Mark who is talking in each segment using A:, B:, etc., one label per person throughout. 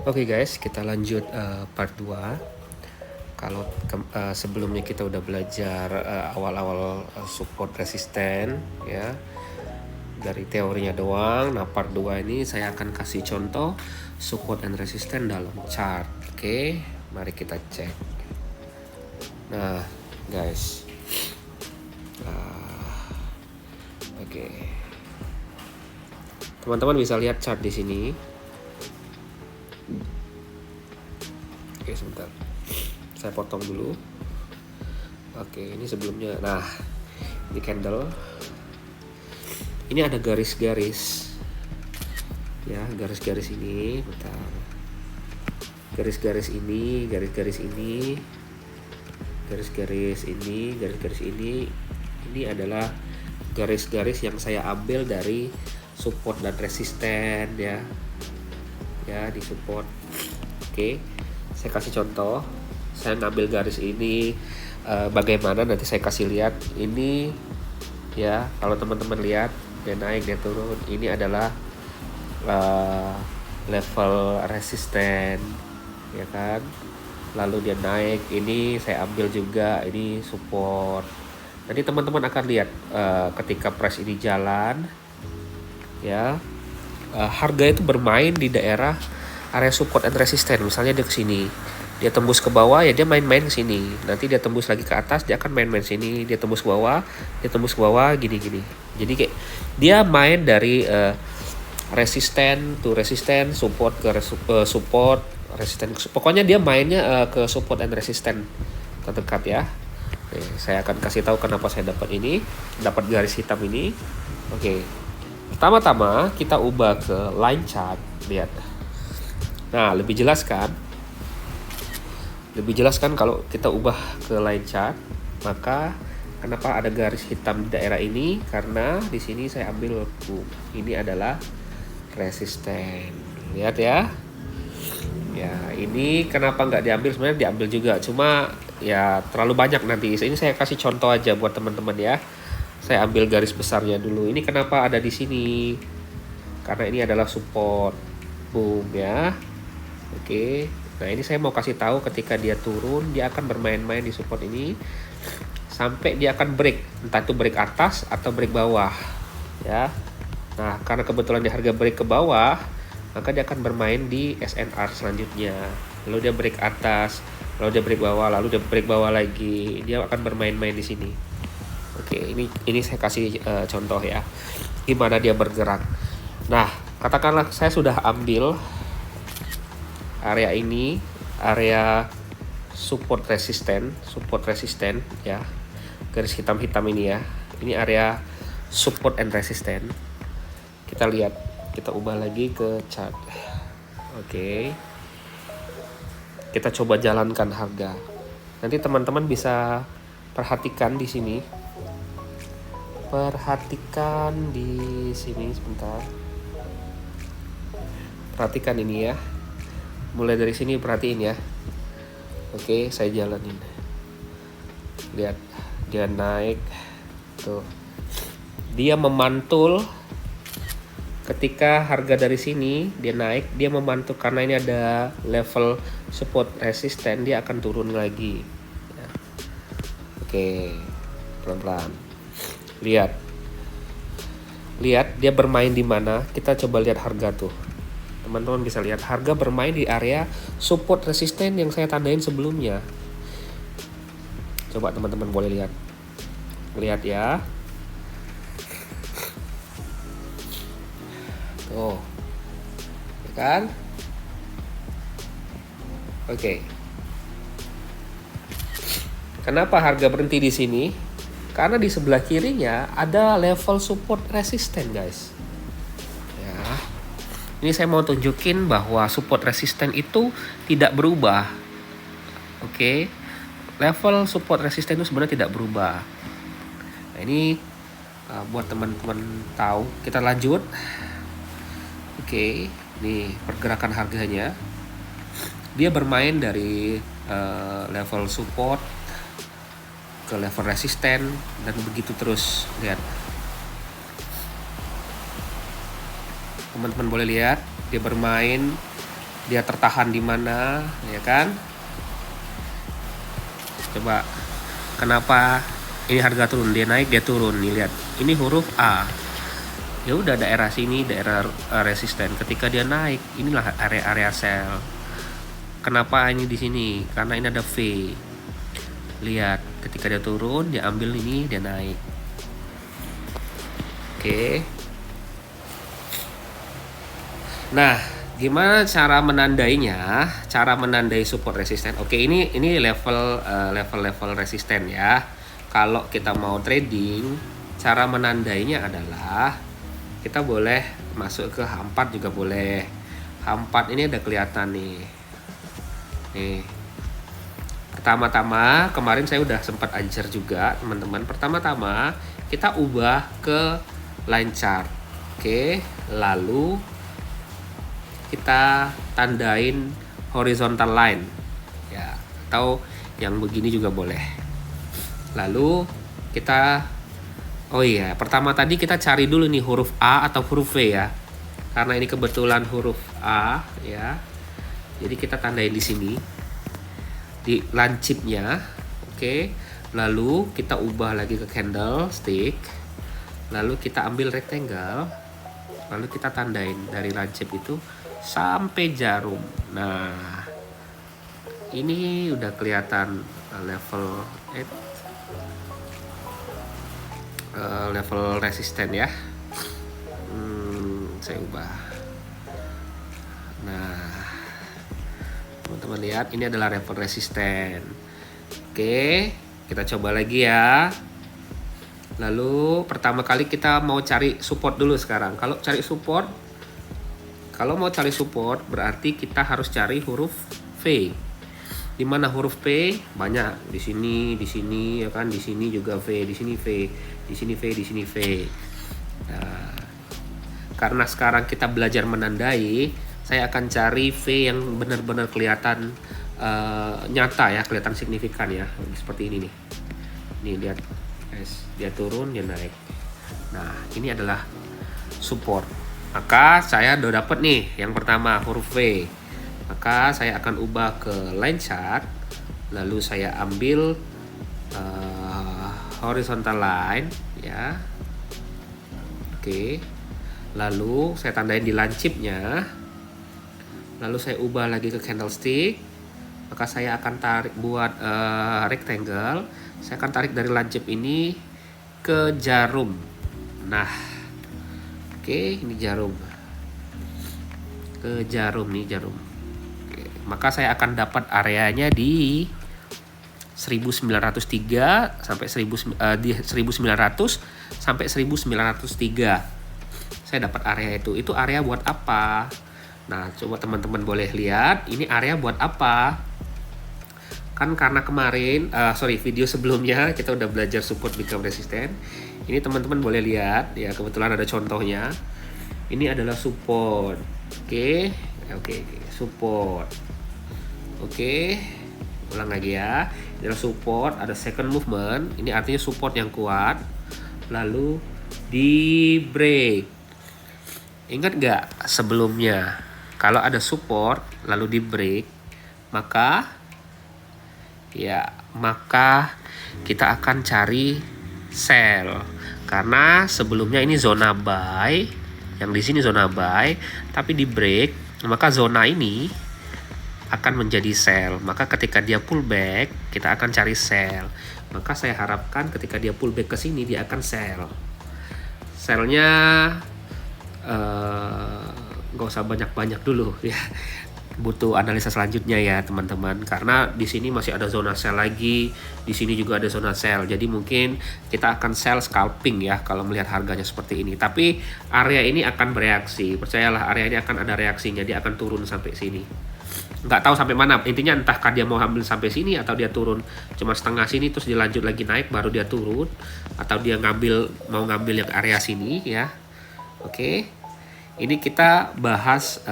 A: Oke guys, kita lanjut part 2. Kalau sebelumnya kita udah belajar awal-awal support resisten ya, dari teorinya doang. Nah, part 2 ini saya akan kasih contoh support and resisten dalam chart. Oke, mari kita cek. Nah, guys. Oke. Teman-teman bisa lihat chart di sini. Oke, sebentar. Saya potong dulu. Oke, ini sebelumnya. Nah, ini candle. Ini ada garis-garis. Ya, garis-garis ini, bentar. Garis-garis ini, garis-garis ini. Garis-garis ini, garis-garis ini. Ini adalah garis-garis yang saya ambil dari support dan resisten ya. Ya, di support. Oke. Saya kasih contoh, saya ngambil garis ini bagaimana nanti saya kasih lihat. Ini ya, kalau teman-teman lihat dia naik dia turun, ini adalah level resisten ya kan, lalu dia naik, ini saya ambil juga, ini support. Nanti teman-teman akan lihat ketika price ini jalan ya, harga itu bermain di daerah area support and resisten. Misalnya dia ke sini, dia tembus ke bawah ya dia main-main ke sini. Nanti dia tembus lagi ke atas, dia akan main-main sini. Dia tembus ke bawah, dia tembus ke bawah gini-gini. Jadi kayak dia main dari resisten to resisten, support ke support, resisten. Pokoknya dia mainnya ke support and resisten terdekat ya. Oke, saya akan kasih tahu kenapa saya dapat ini, dapat garis hitam ini. Oke. Pertama-tama kita ubah ke line chart, lihat. Nah, lebih jelas kan? Lebih jelas kan kalau kita ubah ke line chart. Maka kenapa ada garis hitam di daerah ini? Karena di sini saya ambil ini adalah resisten. Lihat ya. Ya, ini kenapa nggak diambil? Sebenarnya diambil juga, cuma ya terlalu banyak nanti. Ini saya kasih contoh aja buat teman-teman ya. Saya ambil garis besarnya dulu. Ini kenapa ada di sini? Karena ini adalah support. Boom ya. Oke. Nah, ini saya mau kasih tahu ketika dia turun, dia akan bermain-main di support ini sampai dia akan break. Entah itu break atas atau break bawah. Ya. Nah, karena kebetulan di harga break ke bawah, maka dia akan bermain di SNR selanjutnya. Lalu dia break atas, lalu dia break bawah, lalu dia break bawah lagi. Dia akan bermain-main di sini. Oke, ini saya kasih contoh ya, gimana dia bergerak. Nah, katakanlah saya sudah ambil area ini, area support resisten ya, garis hitam-hitam ini ya. Ini area support and resisten. Kita lihat, kita ubah lagi ke chart. Oke. Kita coba jalankan harga. Nanti teman-teman bisa perhatikan di sini. Perhatikan di sini sebentar. Perhatikan ini ya. Mulai dari sini perhatiin ya. Oke, saya jalanin. Lihat, dia naik. Tuh. Dia memantul. Ketika harga dari sini dia naik, dia memantul karena ini ada level support resisten, dia akan turun lagi. Ya. Oke, pelan-pelan. Lihat dia bermain di mana. Kita coba lihat harga tuh. Teman-teman bisa lihat harga bermain di area support resisten yang saya tandain sebelumnya. Coba teman-teman boleh lihat. Lihat ya. Tuh. Ya kan? Oke. Kenapa harga berhenti di sini? Karena di sebelah kirinya ada level support resisten, guys. Ya. Ini saya mau tunjukin bahwa support resisten itu tidak berubah. Oke. Level support resisten itu sebenarnya tidak berubah. Nah, ini buat teman-teman tahu. Kita lanjut. Oke, ini pergerakan harganya. Dia bermain dari level support ke level resisten dan begitu terus. Lihat, teman-teman boleh lihat dia bermain dia tertahan di mana, ya kan? Coba kenapa ini harga turun, dia naik dia turun nih, lihat ini huruf A, ya udah daerah sini daerah resisten. Ketika dia naik, inilah area sell. Kenapa ini di sini? Karena ini ada V. Lihat, ketika dia turun dia ambil ini, dia naik. Oke. Nah, gimana cara menandainya? Cara menandai support resisten. Oke, ini level resisten ya. Kalau kita mau trading, cara menandainya adalah kita boleh masuk ke H4 juga boleh. H4 ini ada kelihatan nih. Nih. Pertama-tama kemarin saya udah sempat ajar juga teman-teman. Pertama-tama kita ubah ke line chart. Oke, lalu kita tandain horizontal line ya, atau yang begini juga boleh. Lalu kita pertama tadi kita cari dulu nih huruf A atau huruf V ya. Karena ini kebetulan huruf A ya. Jadi kita tandain di sini di lancipnya. Oke. Lalu kita ubah lagi ke candlestick. Lalu kita ambil rectangle. Lalu kita tandain dari lancip itu sampai jarum. Nah, ini udah kelihatan level resisten ya. Saya ubah. Nah, teman-teman lihat ini adalah level resisten. Oke, kita coba lagi ya. Lalu pertama kali kita mau cari support dulu sekarang. Kalau mau cari support berarti kita harus cari huruf V. Di mana huruf V? Banyak. Di sini ya kan, di sini juga V, di sini V, di sini V, di sini V. Nah, karena sekarang kita belajar menandai, saya akan cari V yang benar-benar kelihatan nyata ya, kelihatan signifikan ya. Seperti ini nih. Nih lihat, guys, dia turun, dia naik. Nah, ini adalah support. Maka saya udah dapat nih yang pertama huruf V. Maka saya akan ubah ke line chart. Lalu saya ambil horizontal line ya. Oke. Lalu saya tandain di lancipnya. Lalu saya ubah lagi ke candlestick. Maka saya akan tarik buat rectangle. Saya akan tarik dari lancip ini ke jarum. Nah, oke, ini jarum. Ke jarum nih, jarum. Oke, maka saya akan dapat areanya di 1903 sampai 1900 sampai 1903. Saya dapat area itu. Itu area buat apa? Nah, coba teman-teman boleh lihat, ini area buat apa? Kan karena kemarin, video sebelumnya kita udah belajar support become resistant. Ini teman-teman boleh lihat, ya kebetulan ada contohnya. Ini adalah support. Oke, support. Oke, ulang lagi ya. Ini adalah support, ada second movement. Ini artinya support yang kuat. Lalu di break. Ingat nggak sebelumnya? Kalau ada support lalu di break, maka kita akan cari sell. Karena sebelumnya ini zona buy, yang di sini zona buy, tapi di break, maka zona ini akan menjadi sell. Maka ketika dia pullback, kita akan cari sell. Maka saya harapkan ketika dia pullback ke sini dia akan sell. Sellnya nggak usah banyak-banyak dulu ya, butuh analisa selanjutnya ya teman-teman, karena di sini masih ada zona sell lagi, di sini juga ada zona sell. Jadi mungkin kita akan sell scalping ya kalau melihat harganya seperti ini. Tapi area ini akan bereaksi, percayalah, area ini akan ada reaksinya, dia akan turun sampai sini. Nggak tahu sampai mana, intinya entahkah dia mau ambil sampai sini atau dia turun cuma setengah sini terus dia lanjut lagi naik baru dia turun, atau dia mau ngambil yang area sini ya. Oke, ini kita bahas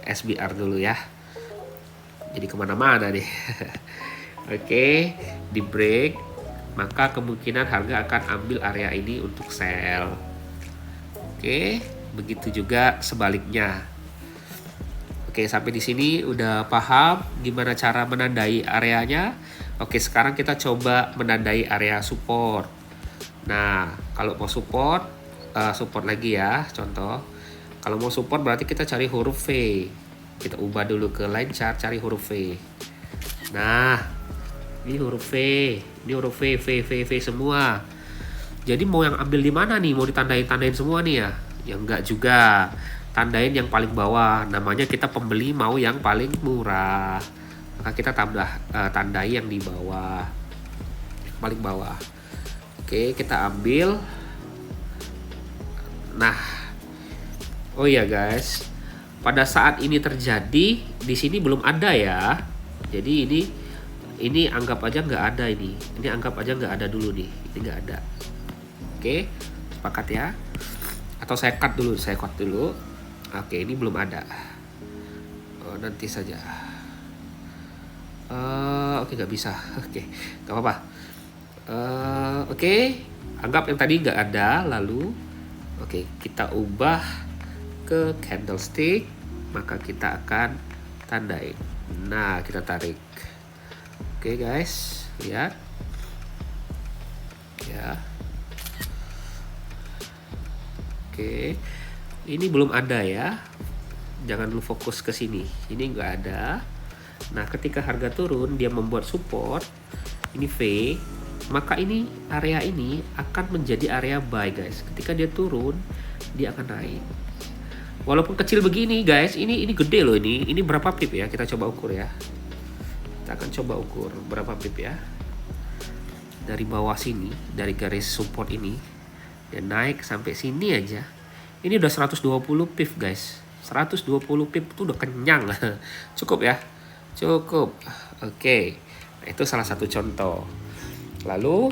A: SBR dulu ya, jadi kemana-mana nih. Oke, di break, maka kemungkinan harga akan ambil area ini untuk sell. Oke, begitu juga sebaliknya. Oke, sampai di sini udah paham gimana cara menandai areanya. Oke, sekarang kita coba menandai area support. Nah, kalau mau support, support lagi ya, contoh. Kalau mau support berarti kita cari huruf V. Kita ubah dulu ke line chart, cari huruf V. Nah, ini huruf V, ini huruf V, V semua. Jadi mau yang ambil di mana nih? Mau ditandain semua nih ya? Ya enggak juga. Tandain yang paling bawah, namanya kita pembeli mau yang paling murah, maka kita tandai yang di bawah, paling bawah. Oke, kita ambil. Nah, oh ya guys, pada saat ini terjadi di sini belum ada ya, jadi ini anggap aja nggak ada, ini anggap aja nggak ada dulu nih, ini nggak ada. Oke, sepakat ya? Atau saya cut dulu. Oke, ini belum ada. Oh, nanti saja. Oke, nggak bisa. Oke, nggak apa-apa. Oke, anggap yang tadi nggak ada. Lalu, oke, kita ubah ke candlestick. Maka kita akan tandai. Nah, kita tarik. Oke, guys, lihat. Ya. Oke. Ini belum ada ya, jangan dulu fokus ke sini, ini nggak ada. Nah, ketika harga turun dia membuat support ini V, maka ini area ini akan menjadi area buy guys. Ketika dia turun dia akan naik, walaupun kecil begini guys. Ini gede loh, ini berapa pip ya, kita coba ukur ya. Kita akan coba ukur berapa pip ya. Dari bawah sini, dari garis support ini dia naik sampai sini aja. Ini udah 120 pip guys. 120 pip itu udah kenyang. Cukup ya? Cukup. Oke. Nah, itu salah satu contoh. Lalu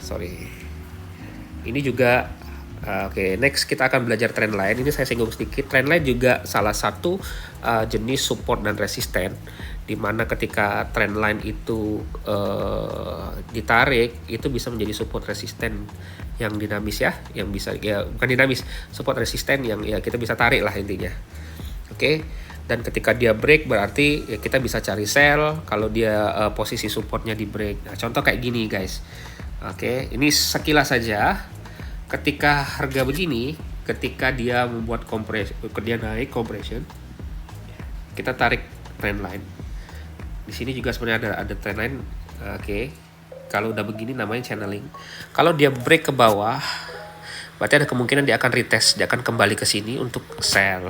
A: sorry. Ini juga next kita akan belajar trendline. Ini saya singgung sedikit. Trendline juga salah satu jenis support dan resisten, dimana ketika trendline itu ditarik, itu bisa menjadi support resisten yang dinamis ya, yang bisa ya, bukan dinamis, support resisten yang ya kita bisa tarik lah intinya. Oke. Dan ketika dia break berarti ya kita bisa cari sell kalau dia posisi supportnya di break. Nah, contoh kayak gini guys. Oke, ini sekilas saja. Ketika harga begini, ketika dia membuat dia naik compression, kita tarik trendline. Di sini juga sebenarnya ada trendline. Oke. Kalau udah begini namanya channeling. Kalau dia break ke bawah, berarti ada kemungkinan dia akan retest, dia akan kembali ke sini untuk sell.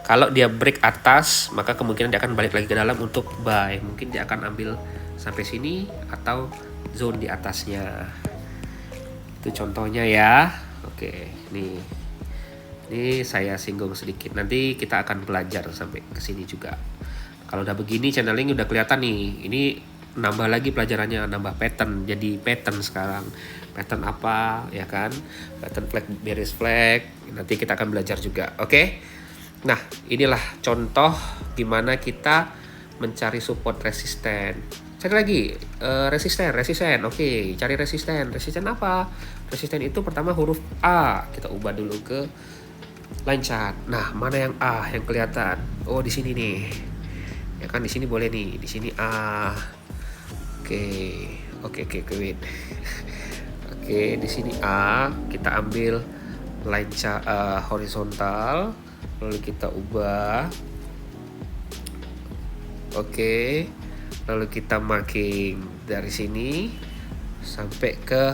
A: Kalau dia break atas, maka kemungkinan dia akan balik lagi ke dalam untuk buy. Mungkin dia akan ambil sampai sini atau zone di atasnya. Itu contohnya ya. Oke, ini saya singgung sedikit. Nanti kita akan belajar sampai ke sini juga. Kalau udah begini channeling udah kelihatan nih. Ini nambah lagi pelajarannya, nambah pattern. Jadi pattern sekarang. Pattern apa ya kan? Pattern flag, bearish flag. Nanti kita akan belajar juga. Oke. Nah, inilah contoh gimana kita mencari support resisten. Cari lagi resisten. Oke, cari resisten. Resisten apa? Resisten itu pertama huruf A. Kita ubah dulu ke line chart. Nah, mana yang A yang kelihatan? Oh, di sini nih. Ya kan di sini boleh nih, di sini A. Oke, wait. Oke, di sini A, kita ambil line chart horizontal, lalu kita ubah. Oke, lalu kita marking dari sini sampai ke,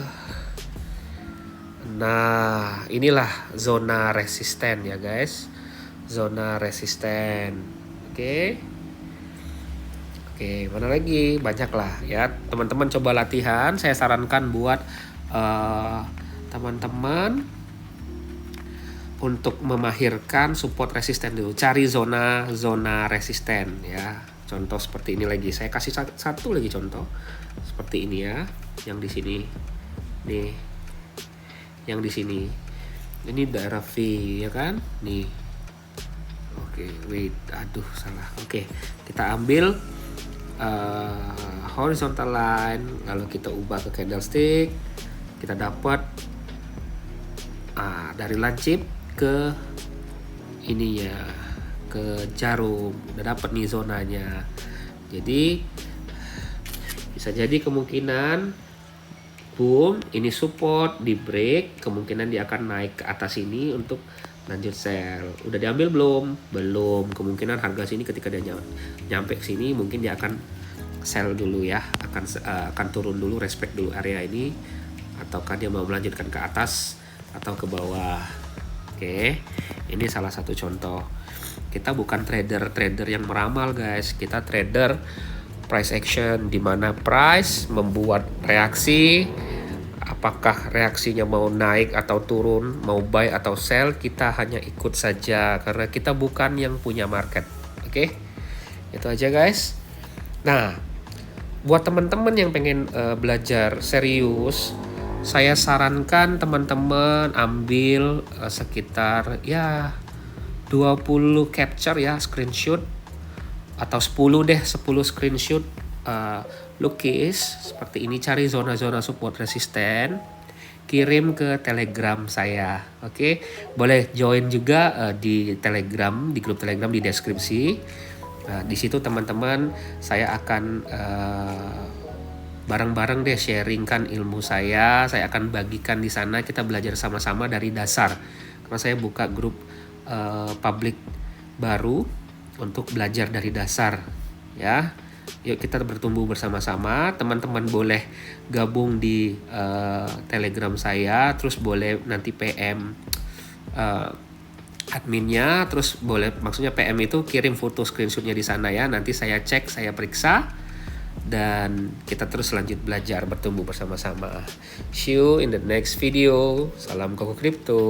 A: nah inilah zona resisten ya guys, zona resisten. Oke, mana lagi? Banyak lah ya. Teman-teman coba latihan. Saya sarankan buat teman-teman untuk memahirkan support resisten dulu. Cari zona resisten ya. Contoh seperti ini lagi. Saya kasih satu lagi contoh. Seperti ini ya. Yang di sini. Nih. Yang di sini. Ini daerah V ya kan? Nih. Oke, wait. Aduh, salah. Oke, kita ambil horizontal line, lalu kita ubah ke candlestick, kita dapat dari lancip ke ininya, ke jarum, udah dapat nih zonanya. Jadi bisa jadi kemungkinan boom, ini support, di break, kemungkinan dia akan naik ke atas ini untuk lanjut sell. Udah diambil belum? Belum. Kemungkinan harga sini ketika dia nyampe ke sini mungkin dia akan sell dulu ya, akan turun dulu, respect dulu area ini, ataukah dia mau melanjutkan ke atas atau ke bawah. Oke, ini salah satu contoh. Kita bukan trader yang meramal guys, kita trader price action, di mana price membuat reaksi. Apakah reaksinya mau naik atau turun, mau buy atau sell, kita hanya ikut saja karena kita bukan yang punya market. Oke, itu aja guys. Nah, buat teman-teman yang pengen belajar serius, saya sarankan teman-teman ambil sekitar ya 20 capture ya, screenshot, atau 10 deh, 10 screenshot lukis seperti ini, cari zona-zona support resisten, kirim ke Telegram saya. Oke, boleh join juga di Telegram, di grup Telegram di deskripsi. Di situ teman-teman saya akan bareng-bareng deh sharingkan ilmu saya akan bagikan di sana, kita belajar sama-sama dari dasar. Karena saya buka grup publik baru untuk belajar dari dasar ya. Yuk kita bertumbuh bersama-sama. Teman-teman boleh gabung di Telegram saya, terus boleh nanti PM adminnya, terus boleh, maksudnya PM itu kirim foto screenshotnya di sana ya. Nanti saya cek, saya periksa, dan kita terus lanjut belajar, bertumbuh bersama-sama. See you in the next video. Salam Koko Crypto.